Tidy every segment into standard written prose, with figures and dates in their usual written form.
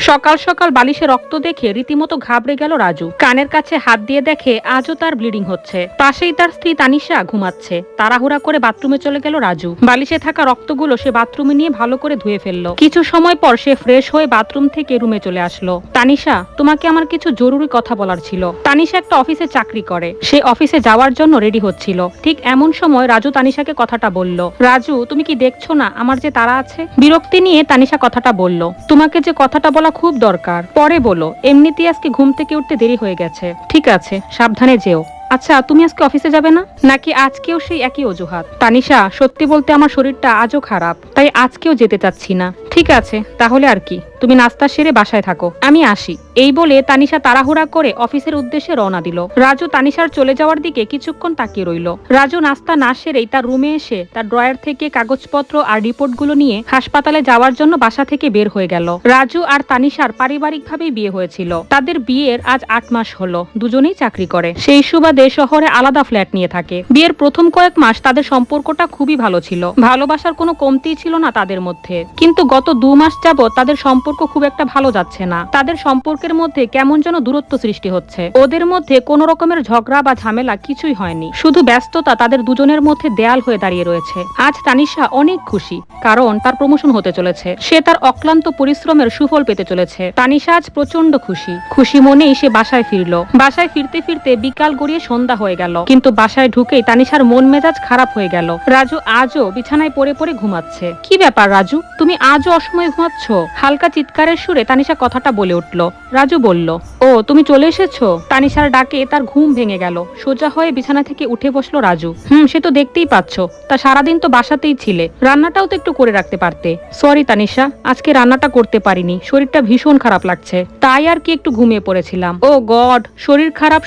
সকাল সকাল বালিশে রক্ত দেখে রীতিমতো ঘাবড়ে গেল রাজু। কানের কাছে হাত দিয়ে দেখে আজও তার ব্লিডিং হচ্ছে। পাশেই তার স্ত্রী তানিশা ঘুমাচ্ছে। তাড়াহুড়া করে বাথরুমে চলে গেল রাজু। বালিশে থাকা রক্তগুলো সে বাথরুমে নিয়ে ভালো করে ধুয়ে ফেললো। কিছু সময় পর সে ফ্রেশ হয়ে বাথরুম থেকে রুমে চলে আসলো। তানিশা, তোমাকে আমার কিছু জরুরি কথা বলার ছিল। তানিশা একটা অফিসে চাকরি করে। সে অফিসে যাওয়ার জন্য রেডি হচ্ছিল। ঠিক এমন সময় রাজু তানিশাকে কথাটা বলল। রাজু, তুমি কি দেখছো না আমার যে তারা আছে? বিরক্তি নিয়ে তানিশা কথাটা বলল, তোমাকে যে কথাটা বলা খুব দরকার, পরে বলো। এমনিতেই আজকে ঘুম থেকে উঠতে দেরি হয়ে গেছে। ঠিক আছে, সাবধানে যেও। আচ্ছা, তুমি আজকে অফিসে যাবে না নাকি আজকেও সেই একই অজুহাত? তানিশা, সত্যি বলতে আমার শরীরটা আজও খারাপ, তাই আজকেও যেতে চাচ্ছি না। ঠিক আছে, তাহলে আর কি, তুমি নাস্তা সেরে বাসায় থাকো, আমি আসি। এই বলে তানিশা তাড়াহুড়া করে অফিসের উদ্দেশ্যে রওনা দিল। রাজু তানিশার চলে যাওয়ার দিকে কিছুক্ষণ তাকিয়ে রইল। রাজু নাস্তা না সেরেই তার রুমে এসে তার ড্রয়ার থেকে কাগজপত্র আর রিপোর্টগুলো নিয়ে হাসপাতালে যাওয়ার জন্য বাসা থেকে বের হয়ে গেল। রাজু আর তানিশার পারিবারিকভাবেই বিয়ে হয়েছিল। তাদের বিয়ের আজ 8 মাস হলো। দুজনেই চাকরি করে। সেই সুবাদে শহরে আলাদা ফ্ল্যাট নিয়ে থাকে। বিয়ের প্রথম কয়েক মাস তাদের সম্পর্কটা খুবই ভালো ছিল। ভালোবাসার কোনো কমতি ছিল না তাদের মধ্যে। কিন্তু গত 2 মাস যাবৎ তাদের সম্পর্ক খুব একটা ভালো যাচ্ছে না। তাদের সম্পর্কের মধ্যে কেমন যেন দূরত্ব সৃষ্টি হচ্ছে। ওদের মধ্যে কোনো রকমের ঝগড়া বা ঝামেলা কিছুই হয়নি। শুধু ব্যস্ততা তাদের দুজনের মধ্যে দেয়াল হয়ে দাঁড়িয়ে রয়েছে। আজ তানিশা অনেক খুশি, কারণ তার প্রমোশন হতে চলেছে। সে তার অক্লান্ত পরিশ্রমের সুফল পেতে চলেছে। তানিশা আজ প্রচন্ড খুশি। খুশি মনেই সে বাসায় ফিরল। বাসায় ফিরতে ফিরতে বিকাল গড়িয়ে সন্ধ্যা হয়ে গেল। কিন্তু বাসায় ঢুকেই তানিশার মন মেজাজ খারাপ হয়ে গেল। রাজু আজও বিছানায় পড়ে পড়ে ঘুমাচ্ছে। কি ব্যাপার রাজু, তুমি আজও অসময়ে ঘুমাচ্ছ? হালকা চিৎকারের সুরে তানিশা কথাটা বলে উঠল। রাজু বলল, ও তুমি চলে এসেছো? তানিশার ডাকে তার ঘুম ভেঙে গেল। সোজা হয়ে বিছানা থেকে উঠে বসলো রাজু। সে তো দেখতেই পাচ্ছ, তা সারাদিন তো বাসাতেই ছিলে, রান্নাটাও তো একটু করে রাখতে পারতে। সরি তানিশা, আজকে রান্নাটা করতে পারিনি, শরীরটা ভীষণ খারাপ লাগছে, তাই আর কি একটু ঘুমিয়ে পড়েছিলাম। ও গড, শরীর খারাপ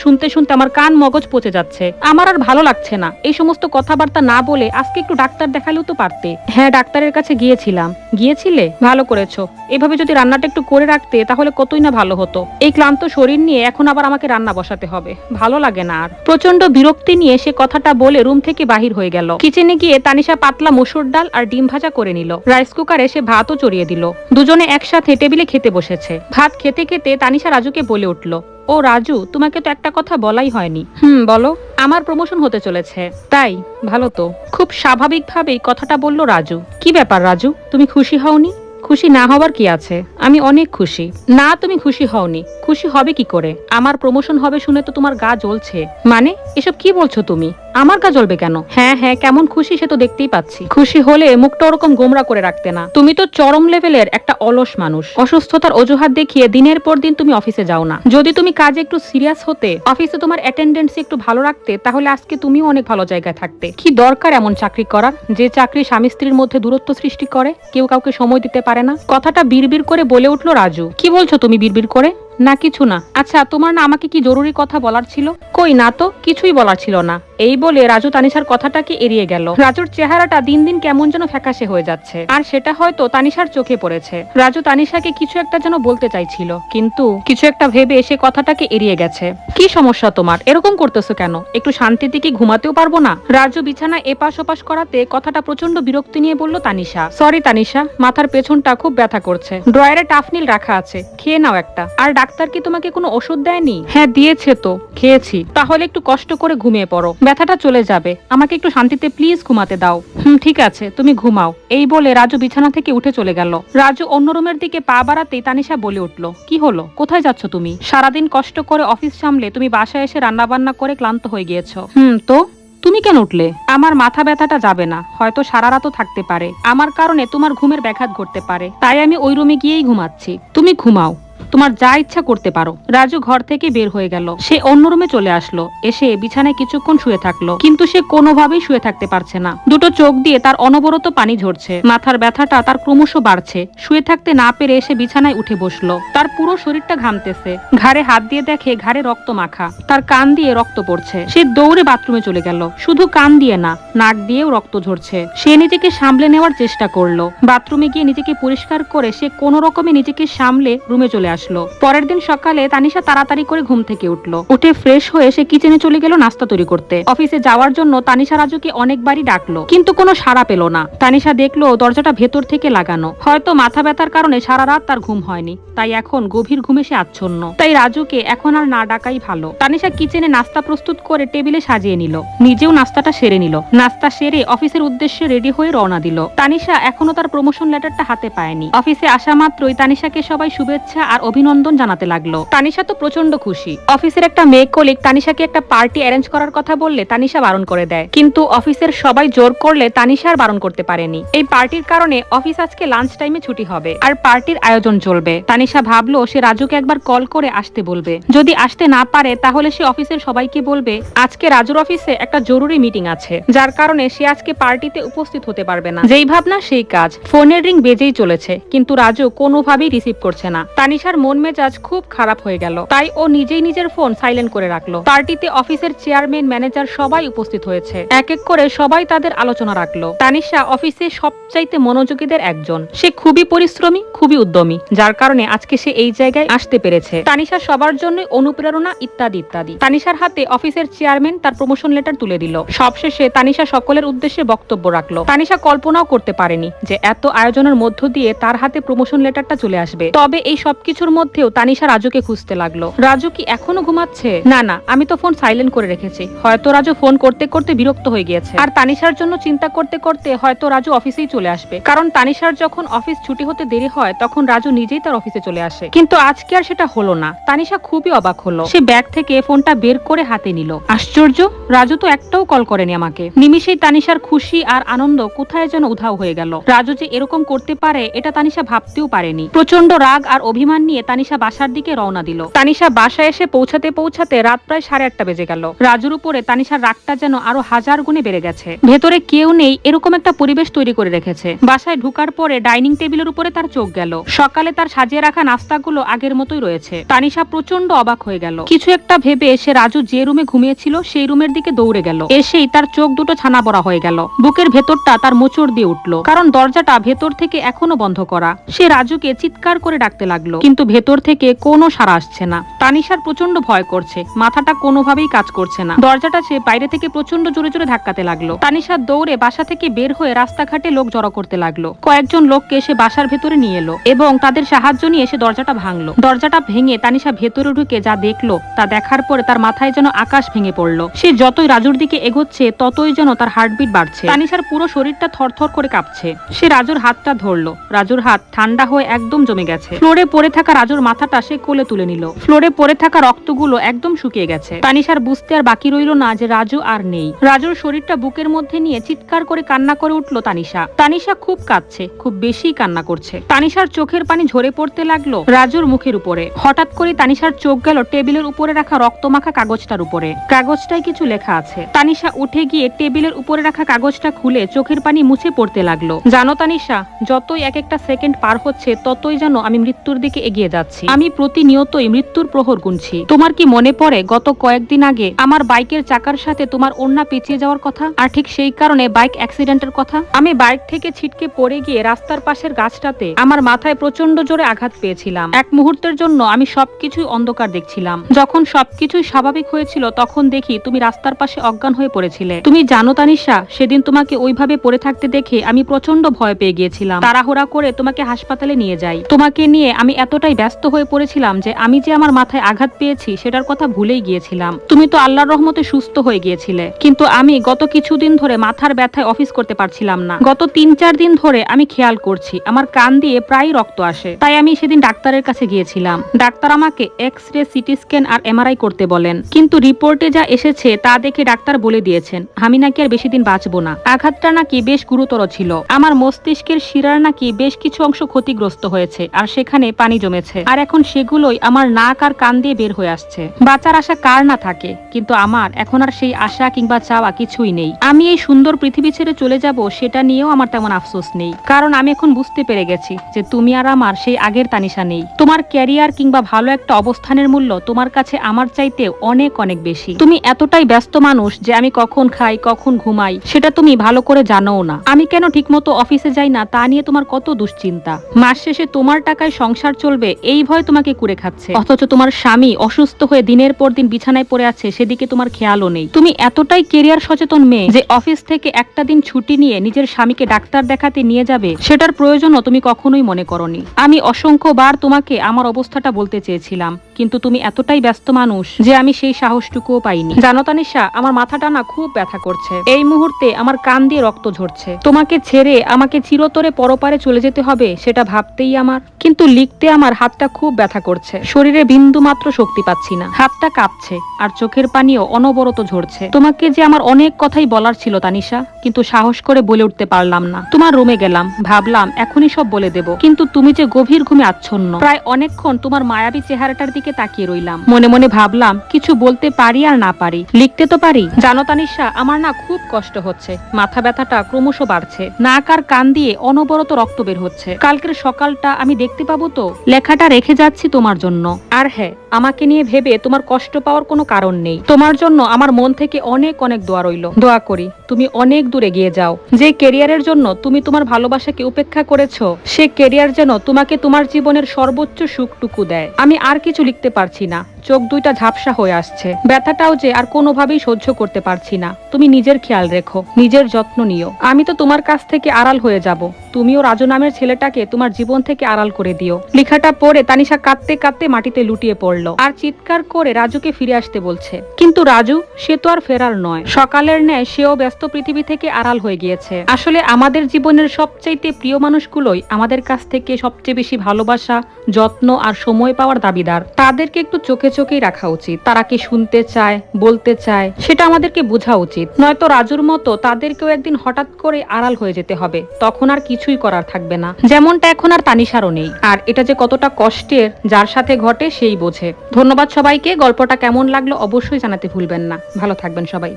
শুনতে শুনতে আমার কান মগজ পচে যাচ্ছে। আমার আর ভালো লাগছে না। এই সমস্ত কথাবার্তা না বলে আজকে একটু ডাক্তার দেখালেও তো পারতে। হ্যাঁ, ডাক্তারের কাছে গিয়েছিলাম। গিয়েছিলে? ভালো করেছো। এভাবে যদি রান্নাটা একটু করে রাখতে তাহলে কতই না ভালো হতো। এই ক্লান্ত শরীর নিয়ে এখন আবার আমাকে রান্না বসাতে হবে, ভালো লাগে না আর। প্রচন্ড বিরক্তি নিয়ে সে কথাটা বলে রুম থেকে বাহির হয়ে গেল। কিচেনে গিয়ে তানিশা পাতলা মসুর ডাল আর ডিম ভাজা করে নিল। রাইস কুকারে সে ভাতও চড়িয়ে দিল। দুজনে একসাথে টেবিলে খেতে বসেছে। ভাত খেতে খেতে তানিশা রাজুকে বলে উঠল, ও রাজু, তোমাকে তো একটা কথা বলাই হয়নি। বলো। আমার প্রমোশন হতে চলেছে। তাই? ভালো তো। খুব স্বাভাবিকভাবেই কথাটা বলল রাজু। কি ব্যাপার রাজু, তুমি খুশি হওনি? খুশি না হবার কি আছে, আমি অনেক খুশি। না, তুমি খুশি হওনি। খুশি হবে কি করে? আমার প্রমোশন হবে শুনে তো তোমার গা জ্বলছে। মানে এসব কি বলছো তুমি? আমার গা জ্বলবে কেন? হ্যাঁ হ্যাঁ, কেমন খুশি সে তো দেখতেই পাচ্ছি। খুশি হলে মুখটা ওরকম গোমরা করে রাখতে না। তুমি তো চরম লেভেলের একটা অলস মানুষ। অসুস্থতার অজুহাত দেখিয়ে দিনের পর দিন তুমি অফিসে যাও না। যদি তুমি কাজে একটু সিরিয়াস হতে, অফিসে তোমার অ্যাটেন্ডেন্স একটু ভালো রাখতে, তাহলে আজকে তুমিও অনেক ভালো জায়গায় থাকতে। কি দরকার এমন চাকরি করার, যে চাকরি স্বামী স্ত্রীর মধ্যে দূরত্ব সৃষ্টি করে, কেউ কাউকে সময় দিতে পারে না? কথাটা বিড়বিড় করে বলে উঠলো রাজু। কি বলছো তুমি বিড়বিড় করে? না কিছু না। আচ্ছা, তোমার না আমাকে কি জরুরি কথা বলার ছিল? কই না তো, কিছুই বলার ছিল না। এই বলে রাজু তানিশার কথাটাকে এড়িয়ে গেল। রাজুর চেহারাটা দিন দিন কেমন যেন ফ্যাকাশে হয়ে যাচ্ছে, আর সেটা হয়তো তানিশার চোখে পড়েছে। রাজু তানিশাকে কিছু একটা যেন বলতে চাইছিল, কিন্তু কিছু একটা ভেবে সে কথাটাকে এড়িয়ে গেছে। কি সমস্যা তোমার, এরকম করতেছো কেন? একটু শান্তিতে কি ঘুমাতেও পারবো না? রাজু বিছানা এপাশ ওপাশ করাতে কথাটা প্রচন্ড বিরক্তি নিয়ে বলল তানিশা। সরি তানিশা, মাথার পেছনটা খুব ব্যথা করছে। ড্রয়ারে টাফনিল রাখা আছে, খেয়ে নাও একটা। আর ডাক্তার কি তোমাকে কোনো ওষুধ দেয়নি? হ্যাঁ দিয়েছে তো, খেয়েছি। তাহলে একটু কষ্ট করে ঘুমিয়ে পড়ো, ব্যথাটা চলে যাবে। আমাকে একটু শান্তিতে প্লিজ ঘুমাতে দাও। ঠিক আছে, তুমি ঘুমাও। এই বলে রাজু বিছানা থেকে উঠে চলে গেল। রাজু অন্য রুমের দিকে পা বাড়াতেই তানিশা বলে উঠল, কি হলো, কোথায় যাচ্ছ তুমি? সারাদিন কষ্ট করে অফিস সামলে তুমি বাসায় এসে রান্না বান্না করে ক্লান্ত হয়ে গিয়েছো। তো তুমি কেন উঠলে? আমার মাথা ব্যথাটা যাবে না, হয়তো সারা রাতও থাকতে পারে। আমার কারণে তোমার ঘুমের ব্যাঘাত ঘটতে পারে, তাই আমি ওই রুমে গিয়েই ঘুমাচ্ছি। তুমি ঘুমাও, তোমার যা ইচ্ছা করতে পারো। রাজু ঘর থেকে বের হয়ে গেল। সে অন্য রুমে চলে আসলো। এসে বিছানায় কিছুক্ষণ শুয়ে থাকলো, কিন্তু সে কোনোভাবেই শুয়ে থাকতে পারছে না। দুটো চোখ দিয়ে তার অনবরত পানি ঝরছে। মাথার ব্যথাটা তার ক্রমশ বাড়ছে। শুয়ে থাকতে না পেরে এসে বিছানায় উঠে বসলো। তার পুরো শরীরটা ঘামতেছে। ঘাড়ে হাত দিয়ে দেখে ঘাড়ে রক্ত মাখা, তার কান দিয়ে রক্ত পড়ছে। সে দৌড়ে বাথরুমে চলে গেল। শুধু কান দিয়ে না, নাক দিয়েও রক্ত ঝরছে। সে নিজেকে সামলে নেওয়ার চেষ্টা করলো। বাথরুমে গিয়ে নিজেকে পরিষ্কার করে সে কোনো রকমে নিজেকে সামলে রুমে চলে আসলো। আসলো। পরের দিন সকালে তানিশা তাড়াতাড়ি করে ঘুম থেকে উঠলো। উঠে ফ্রেশ হয়ে সে কিচেনে চলে গেল নাস্তা তৈরি করতে। অফিসে যাওয়ার জন্য তানিশা রাজুকে অনেকবারই ডাকলো, কিন্তু কোনো সাড়া পেল না। তানিশা দেখলো দরজাটা ভেতর থেকে লাগানো। হয়তো মাথা ব্যথার কারণে সারা রাত তার ঘুম হয়নি, তাই এখন গভীর ঘুমে সে আচ্ছন্ন। তাই রাজুকে এখন আর না ডাকাই ভালো। তানিশা কিচেনে নাস্তা প্রস্তুত করে টেবিলে সাজিয়ে নিল, নিজেও নাস্তাটা সেরে নিল। নাস্তা সেরে অফিসের উদ্দেশ্যে রেডি হয়ে রওনা দিল। তানিশা এখনো তার প্রমোশন লেটারটা হাতে পায়নি। অফিসে আসা মাত্রই তানিশাকে সবাই শুভেচ্ছা আর অভিনন্দন জানাতে লাগলো। তানিশা তো প্রচন্ড খুশি। অফিসের একটা মেয়ে কলিগ তানিশাকে একটা পার্টি অ্যারেঞ্জ করার কথা বললে তানিশা বারণ করে দেয়, কিন্তু অফিসের সবাই জোর করলে তানিশা আর বারণ করতে পারেনি। এই পার্টির কারণে অফিস আজকে লাঞ্চ টাইমে ছুটি হবে আর পার্টির আয়োজন চলবে। তানিশা ভাবলো সে রাজুকে একবার কল করে আসতে বলবে। যদি আসতে না পারে তাহলে সে অফিসের সবাইকে বলবে আজকে রাজুর অফিসে একটা জরুরি মিটিং আছে, যার কারণে সে আজকে পার্টিতে উপস্থিত হতে পারবে না। যেই ভাবনা সেই কাজ। ফোনের রিং বেজেই চলেছে, কিন্তু রাজু কোনোভাবেই রিসিভ করছে না। তানিশার মন মেজাজ খুব খারাপ হয়ে গেল, তাই ও নিজেই নিজের ফোন সাইলেন্ট করে রাখলো। পার্টিতে অফিসের চেয়ারম্যান, ম্যানেজার সবাই উপস্থিত হয়েছে। এক এক করে সবাই তাদের আলোচনা রাখলো। তানিশা অফিসে সবচাইতে মনোযোগীদের একজন। সে খুবই পরিশ্রমী, খুবই উদ্যমী, যার কারণে আজকে সে এই জায়গায় আসতে পেরেছে। তানিশা সবার জন্য অনুপ্রেরণা ইত্যাদি ইত্যাদি। তানিশার হাতে অফিসের চেয়ারম্যান তার প্রমোশন লেটার তুলে দিল। সবশেষে তানিশা সকলের উদ্দেশ্যে বক্তব্য রাখলো। তানিশা কল্পনাও করতে পারেনি যে এত আয়োজনের মধ্য দিয়ে তার হাতে প্রমোশন লেটারটা চলে আসবে। তবে এই সবকিছুর মধ্যেও তানিশা রাজুকে খুঁজতে লাগলো। রাজু কি এখনো ঘুমাচ্ছে? না না, আমি তো ফোন সাইলেন্ট করে রেখেছি। হয়তো রাজু ফোন করতে করতে বিরক্ত হয়ে গিয়েছে, আর তানিশার জন্য চিন্তা করতে করতে হয়তো রাজু অফিসেই চলে আসবে। কারণ তানিশার যখন অফিস ছুটি হতে দেরি হয় তখন রাজু নিজেই তার অফিসে চলে আসে। কিন্তু আজকে আর সেটা হলো না। তানিশা খুবই অবাক হলো। সে ব্যাগ থেকে ফোনটা বের করে হাতে নিল। আশ্চর্য, রাজু তো একটাও কল করেনি আমাকে। নিমিষেই তানিশার খুশি আর আনন্দ কোথায় যেন উধাও হয়ে গেল। রাজু যে এরকম করতে পারে এটা তানিশা ভাবতেও পারেনি। প্রচন্ড রাগ আর অভিমান নিয়ে তানিশা বাসার দিকে রওনা দিল। তানিশা বাসায় এসে পৌঁছাতে পৌঁছাতে রাত প্রায় 8:30 বেজে গেল। রাজুর উপরে তানিশার রাগটা যেন আরো 1000 গুণে বেড়ে গেছে। ভেতরে কেউ নেই এরকম একটা পরিবেশ তৈরি করে রেখেছে। বাসায় ঢুকার পরে ডাইনিং টেবিলের উপরে তার চোখ গেল। সকালে তার সাজিয়ে রাখা নাস্তাগুলো আগের মতোই রয়েছে। তানিশা প্রচন্ড অবাক হয়ে গেল। কিছু একটা ভেবে সে রাজু যে রুমে ঘুমিয়েছিল সেই রুমের দিকে দৌড়ে গেল। এসেই তার চোখ দুটো ছানা বড়া হয়ে গেল। বুকের ভেতরটা তার মোচড় দিয়ে উঠলো, কারণ দরজাটা ভেতর থেকে এখনো বন্ধ করা। সে রাজুকে চিৎকার করে ডাকতে লাগলো, কিন্তু ভেতর থেকে কোনো সাড়া আসছে না। তানিশার প্রচন্ড ভয় করছে, মাথাটা কোনোভাবেই কাজ করছে না। দরজাটা সে বাইরে থেকে প্রচন্ড জোরে জোরে ধাক্কাতে লাগলো। তানিশা দৌড়ে বাসা থেকে বের হয়ে রাস্তাঘাটে লোক জড়ো করতে লাগলো। কয়েকজন লোককে সে বাসার ভেতরে নিয়ে এলো এবং তাদের সাহায্য নিয়ে সে দরজাটা ভাঙলো। দরজাটা ভেঙে তানিশা ভেতরে ঢুকে যা দেখলো তা দেখার পরে তার মাথায় যেন আকাশ ভেঙে পড়লো। সে যতই রাজুর দিকে এগোচ্ছে ততই যেন তার হার্টবিট বাড়ছে। তানিশার পুরো শরীরটা থরথর করে কাঁপছে। সে রাজুর হাতটা ধরলো। রাজুর হাত ঠান্ডা হয়ে একদম জমে গেছে। ফ্লোরে পড়ে থাকা রাজুর মাথাটা সে কোলে তুলে নিল। ফ্লোরে পড়ে থাকা রক্তগুলো একদম শুকিয়ে গেছে। তানিশার বুঝতে আর বাকি রইল না যে রাজু আর নেই। রাজুর শরীরটা বুকের মধ্যে নিয়ে চিৎকার করে কান্না করে উঠলো তানিশা। তানিশা খুব কাঁদছে, খুব বেশি কান্না করছে। তানিশার চোখের পানি ঝরে পড়তে লাগলো রাজুর মুখের উপরে। হঠাৎ করে তানিশার চোখ গেল টেবিলের উপরে রাখা রক্তমাখা কাগজটার উপরে। কাগজটায় কিছু লেখা আছে। তানিশা উঠে গিয়ে টেবিলের উপরে রাখা কাগজটা খুলে চোখের পানি মুছে পড়তে লাগলো। জানো তানিশা, যতই এক একটা সেকেন্ড পার হচ্ছে ততই যেন আমি মৃত্যুর দিকে এগিয়ে যাচ্ছি। আমি প্রতিনিয়তই মৃত্যুর প্রহর গুনছি। তোমার কি মনে পড়ে গত কয়েকদিন আগে আমার বাইকের চাকার সাথে তোমার ওড়না পেঁচিয়ে যাওয়ার কথা, আর ঠিক সেই কারণে বাইক অ্যাক্সিডেন্টের কথা? আমি বাইক থেকে ছিটকে পড়ে গিয়ে রাস্তার পাশের গাছটাতে আমার মাথায় প্রচন্ড জোরে আঘাত পেয়েছিলাম। এক মুহূর্তের জন্য আমি সবকিছুই অন্ধকার দেখছিলাম। যখন সবকিছুই স্বাভাবিক হয়েছিল তখন দেখি তুমি রাস্তার পাশে অজ্ঞান হয়ে পড়েছিলে। তুমি জানো তানিশা, সেদিন তোমাকে ওইভাবে পড়ে থাকতে দেখে আমি প্রচন্ড ভয় পেয়ে গিয়েছিলাম। তাড়াহুড়া করে তোমাকে হাসপাতালে নিয়ে যাই। তোমাকে নিয়ে আমি এতটাই ব্যস্ত হয়ে পড়েছিলাম যে আমি যে আমার মাথায় আঘাত পেয়েছি সেটার কথা ভুলেই গিয়েছিলাম। তুমি তো আল্লাহর রহমতে সুস্থ হয়ে গিয়েছিলে, কিন্তু আমি গত কিছুদিন ধরে মাথার ব্যথায় অফিস করতে পারছিলাম না। গত 3-4 দিন ধরে আমি খেয়াল করছি আমার কান দিয়ে প্রায় রক্ত আসে। তাই আমি সেদিন ডাক্তারের কাছে গিয়েছিলাম। ডাক্তার আমাকে এক্স-রে, সিটি স্ক্যান আর এমআরআই করতে বলেন, কিন্তু রিপোর্টে যা এসেছে তা দেখে ডাক্তার বলে দিয়েছেন আমি নাকি আর বেশি দিন বাঁচবো না। আঘাতটা নাকি বেশ গুরুতর ছিল। আমার মস্তিষ্কের শিরার নাকি বেশ কিছু অংশ ক্ষতিগ্রস্ত হয়েছে আর সেখানে পানি জমেছে, আর এখন সেগুলোই আমার নাক আর কান দিয়ে বের হয়ে আসছে। বাঁচার আশা কার না থাকে, কিন্তু আমার এখন আর সেই আশা কিংবা চাওয়া কিছুই নেই। আমি এই সুন্দর পৃথিবী ছেড়ে চলে যাব সেটা নিয়েও আমার তেমন আফসোস নেই, কারণ আমি এখন বুঝতে পেরে গেছি যে তুমি আর আমার সেই আগের তানিশা নেই। তোমার ক্যারিয়ার কিংবা ভালো একটা অবস্থানের মূল্য তোমার কাছে আমার চাইতে অনেক অনেক বেশি। তুমি এতটাই ব্যস্ত মানুষ যে আমি কখন খাই কখন ঘুমাই সেটা তুমি ভালো করে জানোও না। আমি কেন ঠিকমতো অফিসে যাই না তা নিয়ে তোমার কত দুশ্চিন্তা। মাস শেষে তোমার টাকায় সংসার চলবে করবে এই ভয় তোমাকে কুরে খাচ্ছে, অথচ তোমার স্বামী অসুস্থ হয়ে দিনের পর দিন বিছানায় পড়ে আছে, সেদিকে তোমার খেয়ালও নেই। তুমি এতটাই কেরিয়ার সচেতন মেয়ে যে অফিস থেকে একটা দিন ছুটি নিয়ে নিজের স্বামীকে ডাক্তার দেখাতে নিয়ে যাবে, সেটার প্রয়োজনও তুমি কখনোই মনে করনি। আমি অসংখ্যবার তোমাকে আমার অবস্থাটা বলতে চেয়েছিলাম, কিন্তু তুমি এতটাই ব্যস্ত মানুষ যে আমি সেই সাহসটুকুও পাইনি। জানো তানিশা, আমার মাথাটা না খুব ব্যথা করছে। এই মুহূর্তে আমার কান দিয়ে রক্ত ঝরছে। তোমাকে ছেড়ে আমাকে চিরতরে পরপারে চলে যেতে হবে সেটা ভাবতেই আমার, কিন্তু লিখতে আমার হাতটা খুব ব্যথা করছে। শরীরে বিন্দু মাত্র শক্তি পাচ্ছি না, হাতটা কাঁপছে আর চোখের পানিও অনবরত ঝরছে। তোমাকে যে আমার অনেক কথাই বলার ছিল তানিশা, কিন্তু সাহস করে বলে উঠতে পারলাম না। তোমার রুমে গেলাম, ভাবলাম এখনই সব বলে দেব, কিন্তু তুমি যে গভীর ঘুমে আচ্ছন্ন। প্রায় অনেকক্ষণ তোমার মায়াবী চেহারাটার দিকে তাকিয়ে রইলাম। মনে মনে ভাবলাম কিছু বলতে পারি আর না পারি, লিখতে তো পারি। জানো তানিশা, আমার না খুব কষ্ট হচ্ছে, মাথা ব্যথাটা ক্রমশ বাড়ছে, নাক আর কান দিয়ে অনবরত রক্ত বের হচ্ছে। কালকের সকালটা আমি দেখতে পাবো তো? লেখাটা রেখে যাচ্ছি তোমার জন্য। আর হ্যাঁ, আমাকে নিয়ে ভেবে তোমার কষ্ট পাওয়ার কোনো কারণ নেই। তোমার জন্য আমার মন থেকে অনেক অনেক দোয়া রইল। দোয়া করি তুমি অনেক দূরে গিয়ে যাও। যে কেরিয়ারের জন্য তুমি তোমার ভালোবাসাকে উপেক্ষা করেছো, সে কেরিয়ার যেন তোমাকে তোমার জীবনের সর্বোচ্চ সুখটুকু দেয়। আমি আর কিছু লিখতে পারছি না, চোখ দুইটা ঝাপসা হয়ে আসছে। ব্যথাটাও যে আর কোনোভাবেই সহ্য করতে পারছি না। তুমি নিজের খেয়াল রেখো, নিজের যত্ন নিও। আমি তো তোমার কাছ থেকে আড়াল হয়ে যাব, তুমিও রাজু নামের ছেলেটাকে তোমার জীবন থেকে আড়াল করে দিও। লেখাটা পড়ে তানিশা কাঁদতে কাঁদতে মাটিতে লুটিয়ে পড়লো আর চিৎকার করে রাজুকে ফিরে আসতে বলছে। কিন্তু রাজু, সে তো আর ফেরার নয়। সকালের ন্যায় সেও ব্যস্ত পৃথিবী থেকে আড়াল হয়ে গিয়েছে। আসলে আমাদের জীবনের সবচাইতে প্রিয় মানুষগুলোই আমাদের কাছ থেকে সবচেয়ে বেশি ভালোবাসা, যত্ন আর সময় পাওয়ার দাবিদার। তাদেরকে একটু চোখে চোখেই রাখা উচিত। তারা কি শুনতে চায়, বলতে চায়, সেটা আমাদেরকে বোঝা উচিত। নয়তো রাজুর মতো তাদেরকেও একদিন হঠাৎ করে আড়াল হয়ে যেতে হবে, তখন আর কিছুই করার থাকবে না, যেমনটা এখন আর তানিশারও নেই। আর এটা যে কতটা কষ্টের, যার সাথে ঘটে সেই বোঝে। ধন্যবাদ সবাইকে। গল্পটা কেমন লাগলো অবশ্যই জানাতে ভুলবেন না। ভালো থাকবেন সবাই।